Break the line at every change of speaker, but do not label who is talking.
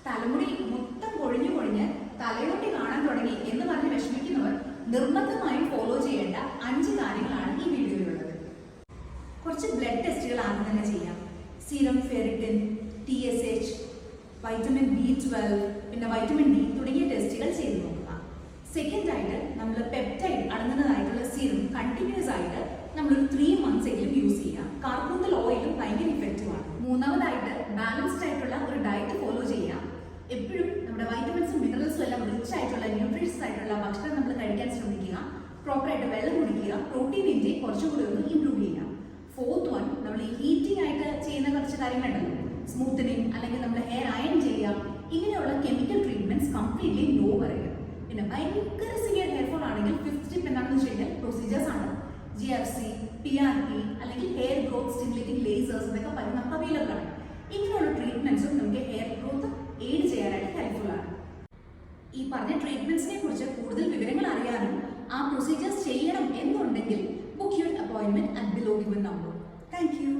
തലമുടി മൊത്തം കൊഴിഞ്ഞു കൊഴിഞ്ഞ് തലയോട്ടി കാണാൻ തുടങ്ങി എന്ന് പറഞ്ഞ് വിഷമിക്കുന്നവർ നിർബന്ധമായും ഫോളോ ചെയ്യേണ്ട 5 കാര്യങ്ങളാണ് ഈ വീഡിയോയിലുള്ളത്. കുറച്ച് ബ്ലഡ് ടെസ്റ്റുകൾ ആദ്യം തന്നെ ചെയ്യാം. Serum ferritin, TSH, vitamin B12, പിന്നെ വൈറ്റമിൻ D തുടങ്ങിയ ടെസ്റ്റുകൾ ചെയ്തു നോക്കുക. സെക്കൻഡ് ആയിട്ട് നമ്മൾ പെപ്റ്റൈഡ് അടങ്ങുന്നതായിട്ടുള്ള സീറം കണ്ടിന്യൂസ് ആയിട്ട് നമ്മളൊരു 3 months എങ്കിലും യൂസ് ചെയ്യാം. കാർബോണ്ടൽ ഓയിലും ഭയങ്കര ഇഫക്റ്റീവ് ആണ്. മൂന്നാമതായിട്ട് ബാലൻസ്ഡ് ആയിട്ടുള്ള ഒരു ഡയറ്റ് ഫോളോ ചെയ്യാം. എപ്പോഴും നമ്മുടെ വൈറ്റമിൻസും മിനറൽസും എല്ലാം റിച്ച് ആയിട്ടുള്ള ന്യൂട്രീഷ്യസ് ആയിട്ടുള്ള ഭക്ഷണം നമ്മൾ കഴിക്കാൻ ശ്രമിക്കുക. പ്രോപ്പറായിട്ട് വെള്ളം കുടിക്കുക. പ്രോട്ടീൻ ഇൻടേക്ക് കുറച്ചുകൂടി ഒന്ന് ഇംപ്രൂവ് ചെയ്യാം. ഫോർത്ത് വൺ, നമ്മൾ ഈ ഹീറ്റിംഗ് ആയിട്ട് ചെയ്യുന്ന കുറച്ച് കാര്യങ്ങളുണ്ടല്ലോ, സ്മൂത്തനിങ് അല്ലെങ്കിൽ നമ്മൾ ഹെയർ അയൺ ചെയ്യുക, ഇങ്ങനെയുള്ള കെമിക്കൽ ട്രീറ്റ്മെന്റ്സ് കംപ്ലീറ്റ്ലി നോ പറയുക. പിന്നെ ഭയങ്കര സിവിയർ ഹെയർ ഫോൾ ആണെങ്കിൽ ഫിഫ്ത്ത് സ്റ്റെപ്പ് എന്താണെന്ന് വെച്ച് കഴിഞ്ഞാൽ പ്രൊസീജിയേഴ്സ് ആണ്. GFC, PRP അല്ലെങ്കിൽ ഹെയർ ഗ്രോത്ത് സ്റ്റിമുലേറ്റിംഗ് ലേസേഴ്സ് എന്നൊക്കെ പറഞ്ഞ് നമുക്ക് അവൈലബിൾ ആണ്. ഇങ്ങനെയുള്ള ട്രീറ്റ്മെന്റ്സും നമുക്ക് ഹെയർ ഗ്രോത്ത് എയ്ഡ് ചെയ്യാനായിട്ട് ഹെൽപ്ഫുൾ ആണ്. ഈ പറഞ്ഞ ട്രീറ്റ്മെന്റ്സിനെ കുറിച്ച് കൂടുതൽ വിവരങ്ങൾ അറിയാനും ആ പ്രൊസീജിയേഴ്സ് ചെയ്യണം എന്നുണ്ടെങ്കിൽ book your appointment at below given number. Thank you.